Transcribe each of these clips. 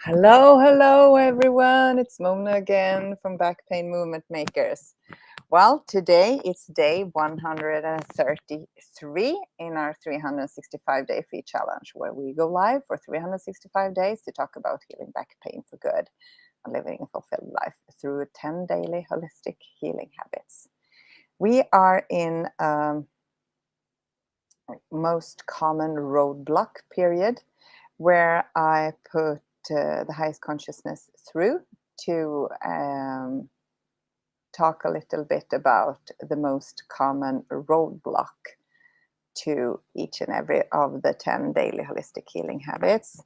Hello everyone. It's Mona again from Back Pain Movement Makers. Well, today it's day 133 in our 365-day free challenge, where we go live for 365 days to talk about healing back pain for good and living a fulfilled life through 10 daily holistic healing habits. We are in most common roadblock period, where I put the highest consciousness through to talk a little bit about the most common roadblock to each and every of the 10 daily holistic healing habits.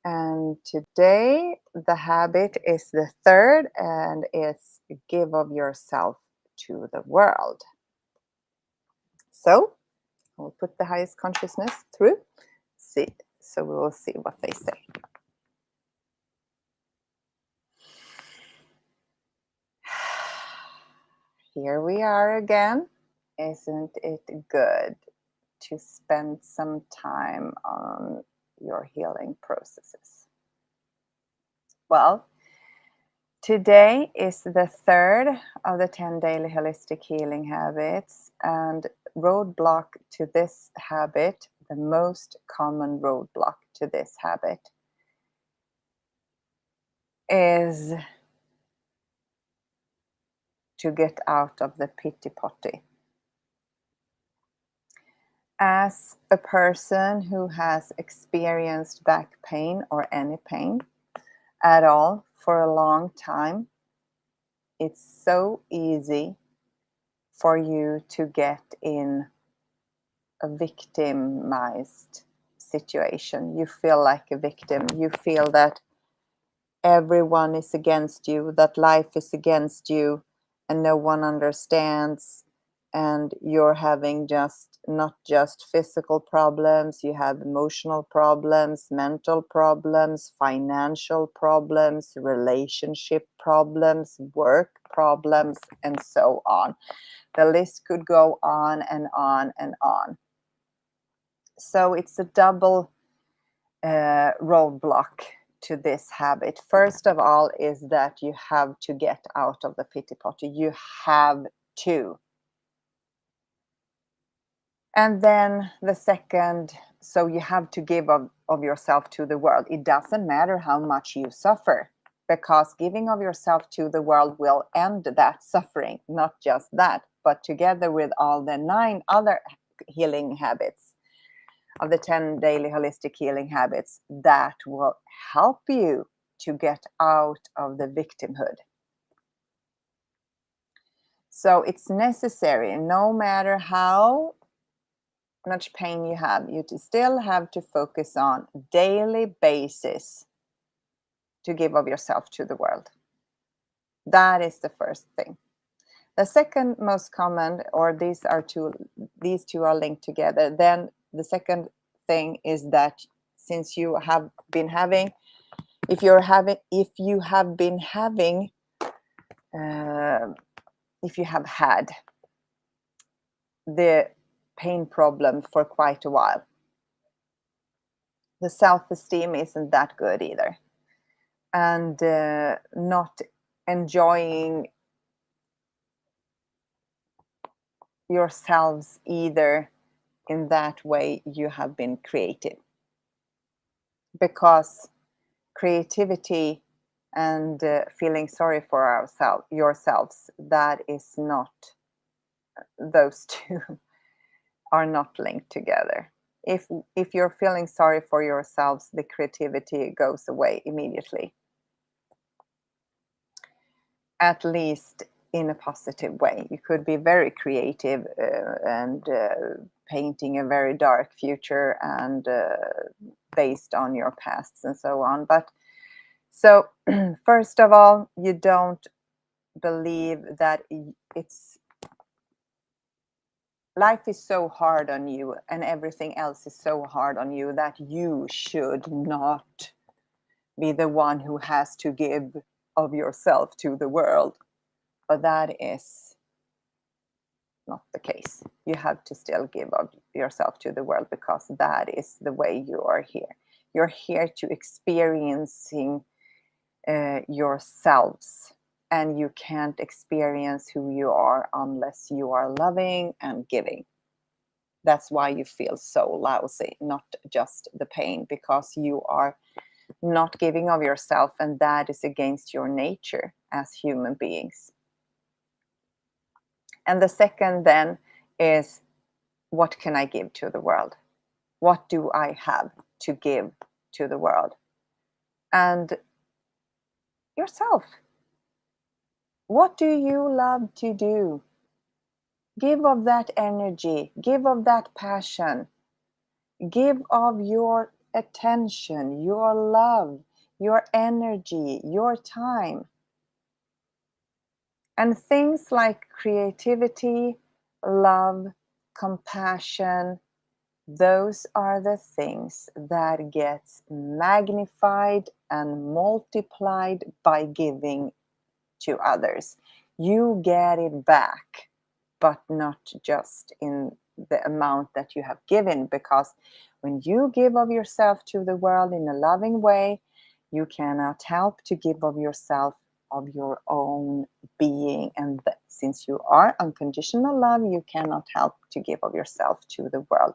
And today the habit is the third, and it's give of yourself to the world. So we'll put the highest consciousness through. So we will see what they say. Here we are again. Isn't it good to spend some time on your healing processes? Well, today is the third of the 10 daily holistic healing habits, and roadblock to this habit, the most common roadblock to this habit, is to get out of the pity potty. As a person who has experienced back pain or any pain at all for a long time, it's so easy for you to get in a victimized situation. You feel like a victim. You feel that everyone is against you, that life is against you, and no one understands. And you're having not just physical problems, you have emotional problems, mental problems, financial problems, relationship problems, work problems, and so on. The list could go on and on and on. So it's a double roadblock to this habit. First of all is that you have to get out of the pity potty. You have to. And then the second, so you have to give of yourself to the world. It doesn't matter how much you suffer, because giving of yourself to the world will end that suffering. Not just that, but together with all the 9 other healing habits of the 10 daily holistic healing habits, that will help you to get out of the victimhood. So it's necessary, no matter how much pain you have, you still have to focus on daily basis to give of yourself to the world. That is the first thing. The second most common, or these two are linked together. Then the second thing is that since you have been having, if you have had the pain problem for quite a while, the self-esteem isn't that good either, and not enjoying yourselves either in that way you have been created. Because creativity and feeling sorry for yourselves, that is not, those two are not linked together. If you're feeling sorry for yourselves, the creativity goes away immediately, at least in a positive way. You could be very creative and painting a very dark future and based on your pasts and so on. But so first of all, you don't believe that life is so hard on you and everything else is so hard on you that you should not be the one who has to give of yourself to the world. But that is not the case. You have to still give of yourself to the world, because that is the way you are here. You're here to experiencing yourselves, and you can't experience who you are unless you are loving and giving. That's why you feel so lousy, not just the pain, because you are not giving of yourself, and that is against your nature as human beings. And the second then is, what can I give to the world? What do I have to give to the world? And yourself. What do you love to do? Give of that energy, give of that passion, give of your attention, your love, your energy, your time. And things like creativity, love, compassion, those are the things that gets magnified and multiplied by giving to others. You get it back, but not just in the amount that you have given, because when you give of yourself to the world in a loving way, you cannot help to give of yourself, of your own being. And since you are unconditional love, you cannot help to give of yourself to the world,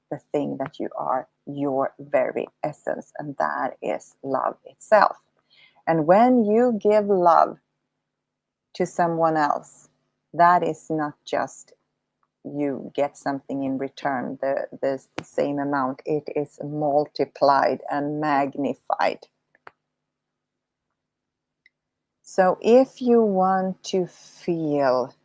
the thing that you are, your very essence, and that is love itself. And when you give love to someone else, that is not just you get something in return, the same amount. It is multiplied and magnified. So if you want to feel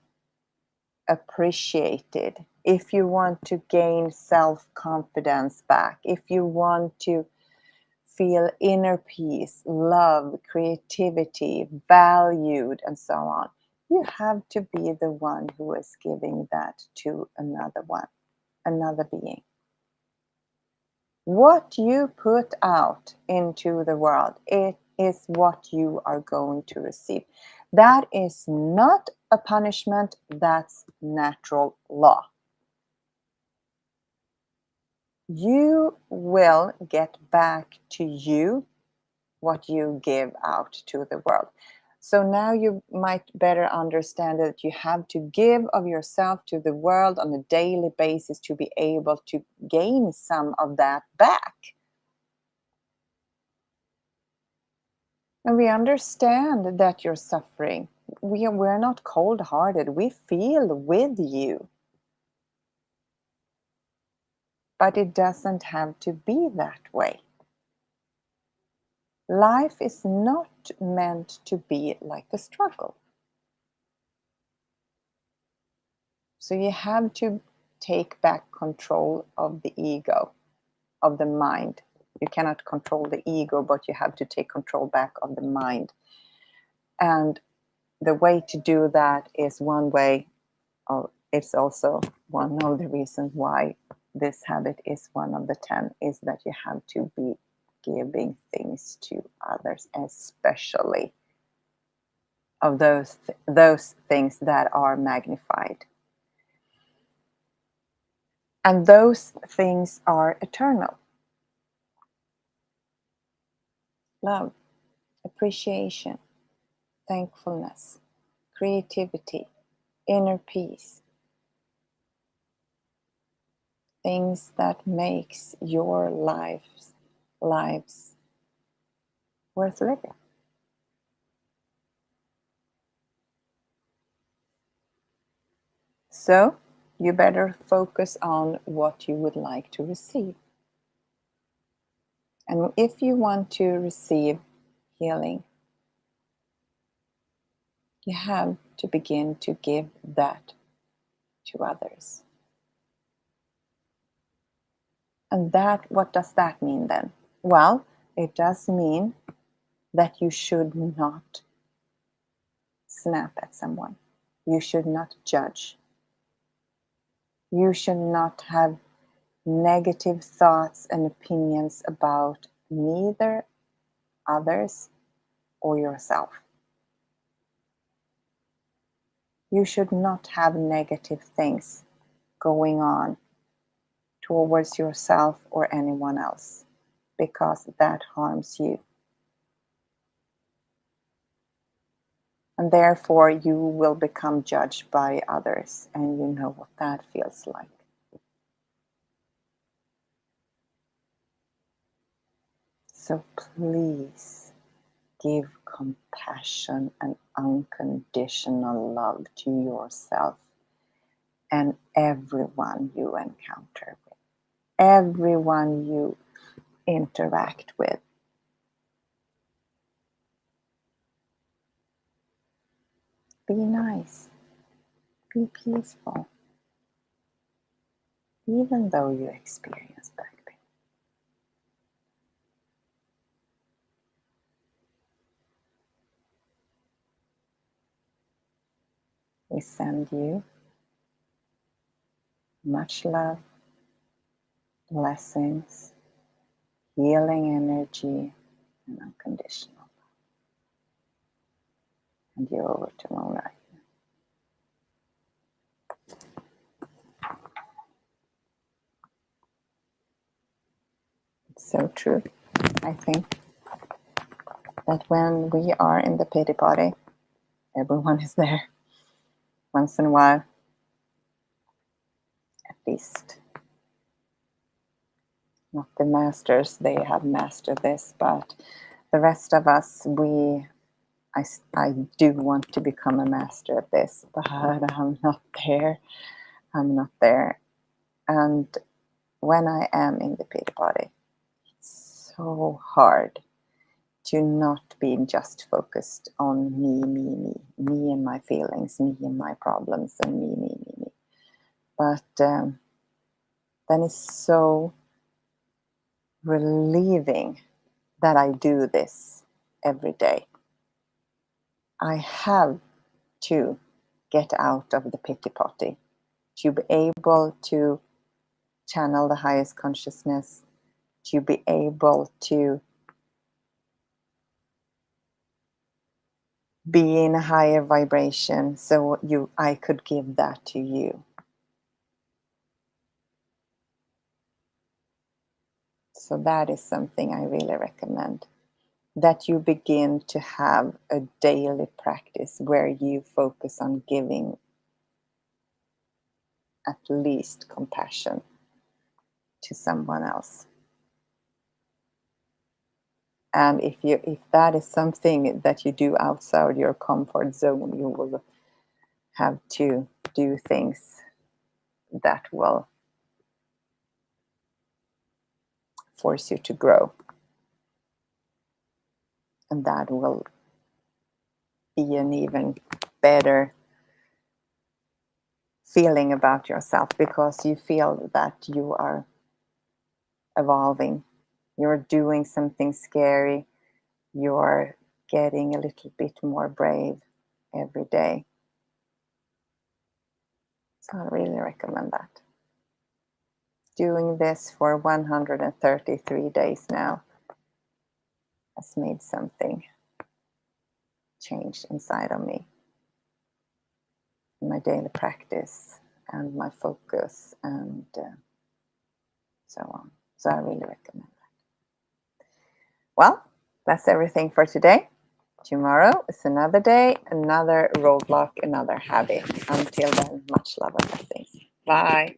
appreciated, if you want to gain self-confidence back, if you want to feel inner peace, love, creativity, valued, and so on, you have to be the one who is giving that to another being. What you put out into the world, it is what you are going to receive. That is not a punishment, that's natural law. You will get back to you what you give out to the world. So now you might better understand that you have to give of yourself to the world on a daily basis to be able to gain some of that back. And we understand that you're suffering. We're not cold-hearted. We feel with you. But it doesn't have to be that way. Life is not meant to be like a struggle. So you have to take back control of the ego, of the mind. You cannot control the ego, but you have to take control back of the mind. And the way to do that is one way, or it's also one of the reasons why this habit is one of the 10, is that you have to be giving things to others, especially of those things that are magnified. And those things are eternal. Love, appreciation, thankfulness, creativity, inner peace. Things that makes your lives worth living. So you better focus on what you would like to receive. And if you want to receive healing, you have to begin to give that to others. And that, what does that mean then? Well, it does mean that you should not snap at someone. You should not judge. You should not have negative thoughts and opinions about neither others or yourself. You should not have negative things going on towards yourself or anyone else, because that harms you. And therefore you will become judged by others, and you know what that feels like. So please give compassion and unconditional love to yourself and everyone you encounter with, everyone you interact with. Be nice, be peaceful, even though you experience back pain. We send you much love, blessings, healing energy, and unconditional love. And you over to Mona. It's so true. I think that when we are in the pity party, everyone is there. Once in a while, at least. Not the masters, they have mastered this, but the rest of us, I do want to become a master of this, but I'm not there. I'm not there. And when I am in the pity party, it's so hard to not be just focused on me and my feelings, me and my problems, and me. But then it's so relieving that I do this every day. I have to get out of the pity party to be able to channel the highest consciousness, to be able to be in a higher vibration, so I could give that to you. So that is something I really recommend, that you begin to have a daily practice where you focus on giving at least compassion to someone else. And if that is something that you do outside your comfort zone, you will have to do things that will force you to grow. And that will be an even better feeling about yourself, because you feel that you are evolving. You're doing something scary. You're getting a little bit more brave every day. So I really recommend that. Doing this for 133 days now has made something change inside of me. My daily practice and my focus and so on. So I really recommend that. Well, that's everything for today. Tomorrow is another day, another roadblock, another habit. Until then, much love and blessings. Bye.